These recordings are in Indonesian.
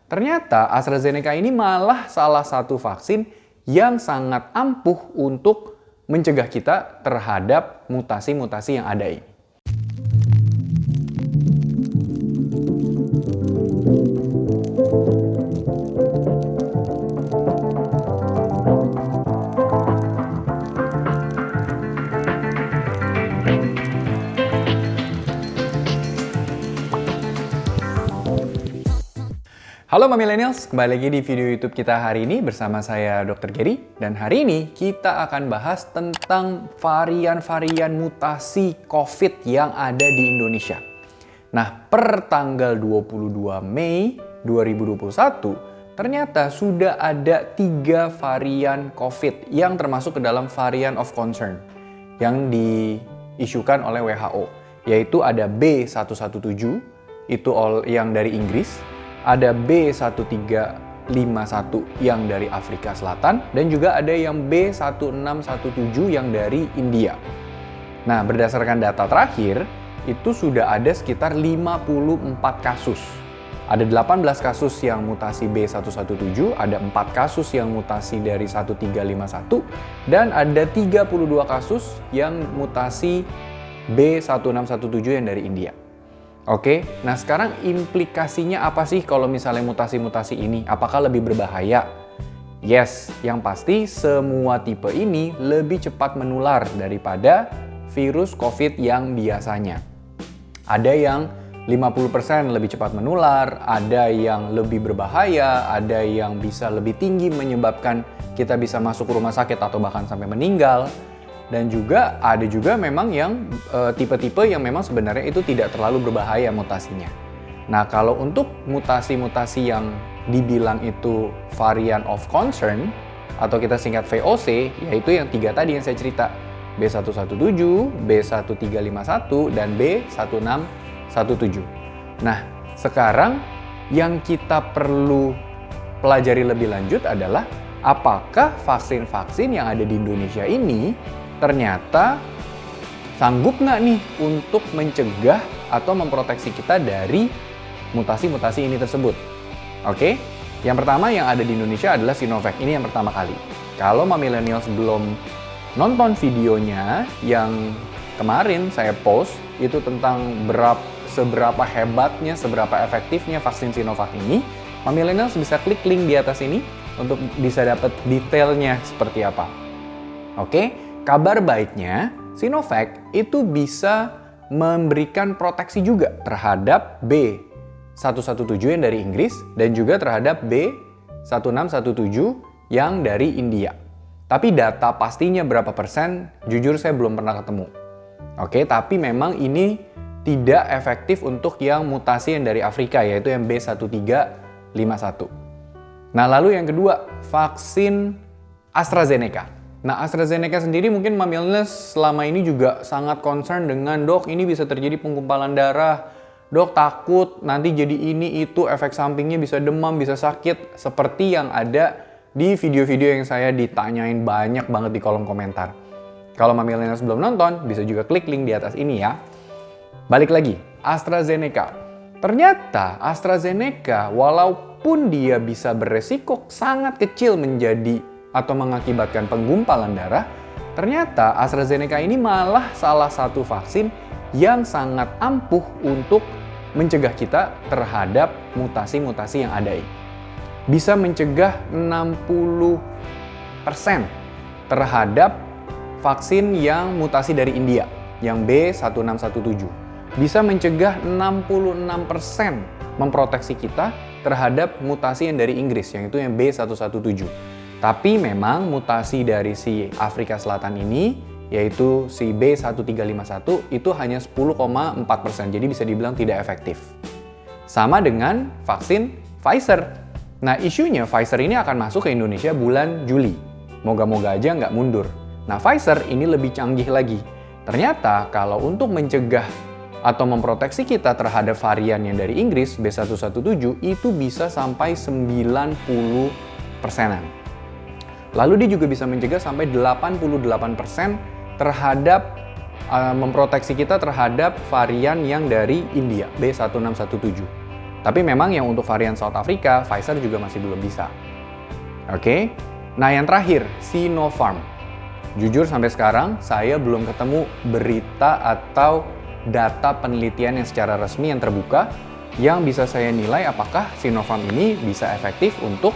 Ternyata AstraZeneca ini malah salah satu vaksin yang sangat ampuh untuk mencegah kita terhadap mutasi-mutasi yang ada ini. Halo Millennials, kembali lagi di video YouTube kita hari ini bersama saya Dr. Gary. Dan hari ini kita akan bahas tentang varian-varian mutasi COVID yang ada di Indonesia. Nah, per tanggal 22 Mei 2021, ternyata sudah ada 3 varian COVID yang termasuk ke dalam varian of concern yang diisukan oleh WHO, yaitu ada B117, itu yang dari Inggris, ada B1351 yang dari Afrika Selatan, dan juga ada yang B1617 yang dari India. Nah, berdasarkan data terakhir, itu sudah ada sekitar 54 kasus. Ada 18 kasus yang mutasi B117, ada 4 kasus yang mutasi dari 1351, dan ada 32 kasus yang mutasi B1617 yang dari India. Oke, nah sekarang implikasinya apa sih kalau misalnya mutasi-mutasi ini? Apakah lebih berbahaya? Yes, yang pasti semua tipe ini lebih cepat menular daripada virus COVID yang biasanya. Ada yang 50% lebih cepat menular, ada yang lebih berbahaya, ada yang bisa lebih tinggi menyebabkan kita bisa masuk ke rumah sakit atau bahkan sampai meninggal. Dan juga ada juga memang yang tipe-tipe yang memang sebenarnya itu tidak terlalu berbahaya mutasinya. Nah, kalau untuk mutasi-mutasi yang dibilang itu varian of concern atau kita singkat VOC, yaitu yang 3 tadi yang saya cerita, B117, B1351, dan B1617. Nah, sekarang yang kita perlu pelajari lebih lanjut adalah apakah vaksin-vaksin yang ada di Indonesia ini ternyata sanggup nggak nih untuk mencegah atau memproteksi kita dari mutasi-mutasi ini tersebut. Oke, yang pertama yang ada di Indonesia adalah Sinovac. Ini yang pertama kali. Kalau Millennials belum nonton videonya yang kemarin saya post, itu tentang seberapa hebatnya, seberapa efektifnya vaksin Sinovac ini, Millennials bisa klik link di atas ini untuk bisa dapat detailnya seperti apa. Oke. Kabar baiknya, Sinovac itu bisa memberikan proteksi juga terhadap B117 yang dari Inggris dan juga terhadap B1617 yang dari India. Tapi data pastinya berapa persen, jujur saya belum pernah ketemu. Oke, tapi memang ini tidak efektif untuk yang mutasi yang dari Afrika, yaitu yang B1351. Nah, lalu yang kedua, vaksin AstraZeneca. Nah, AstraZeneca sendiri mungkin Millennials selama ini juga sangat concern dengan, dok ini bisa terjadi penggumpalan darah, dok takut nanti jadi ini itu efek sampingnya bisa demam, bisa sakit, seperti yang ada di video-video yang saya ditanyain banyak banget di kolom komentar. Kalau Millennials belum nonton, bisa juga klik link di atas ini ya. Balik lagi, AstraZeneca. Ternyata AstraZeneca walaupun dia bisa beresiko sangat kecil menjadi atau mengakibatkan penggumpalan darah, ternyata AstraZeneca ini malah salah satu vaksin yang sangat ampuh untuk mencegah kita terhadap mutasi-mutasi yang ada ini. Bisa mencegah 60% terhadap vaksin yang mutasi dari India, yang B1617. Bisa mencegah 66% memproteksi kita terhadap mutasi yang dari Inggris, yang itu yang B117. Tapi memang mutasi dari si Afrika Selatan ini, yaitu si B1351, itu hanya 10,4%, jadi bisa dibilang tidak efektif. Sama dengan vaksin Pfizer. Nah, isunya Pfizer ini akan masuk ke Indonesia bulan Juli. Moga-moga aja nggak mundur. Nah, Pfizer ini lebih canggih lagi. Ternyata kalau untuk mencegah atau memproteksi kita terhadap varian yang dari Inggris, B117, itu bisa sampai 90%-an. Lalu dia juga bisa mencegah sampai 88% terhadap memproteksi kita terhadap varian yang dari India, B1617. Tapi memang yang untuk varian South Africa, Pfizer juga masih belum bisa. Oke. Nah, yang terakhir, Sinopharm. Jujur sampai sekarang saya belum ketemu berita atau data penelitian yang secara resmi yang terbuka yang bisa saya nilai apakah Sinopharm ini bisa efektif untuk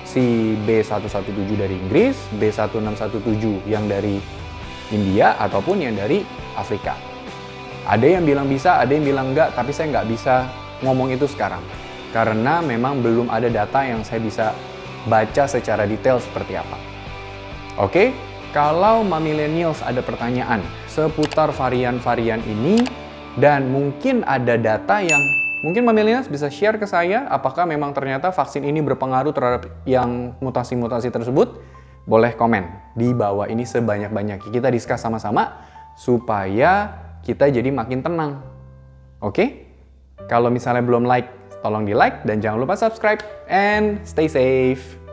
si B117 dari Inggris, B1617 yang dari India, ataupun yang dari Afrika. Ada yang bilang bisa, ada yang bilang enggak, tapi saya nggak bisa ngomong itu sekarang. Karena memang belum ada data yang saya bisa baca secara detail seperti apa. Oke, kalau millennials ada pertanyaan seputar varian-varian ini, dan mungkin ada data yang mungkin millennials bisa share ke saya, apakah memang ternyata vaksin ini berpengaruh terhadap yang mutasi-mutasi tersebut, boleh komen di bawah ini sebanyak-banyaknya. Kita discuss sama-sama supaya kita jadi makin tenang. Oke? Kalau misalnya belum like, tolong di like dan jangan lupa subscribe and stay safe.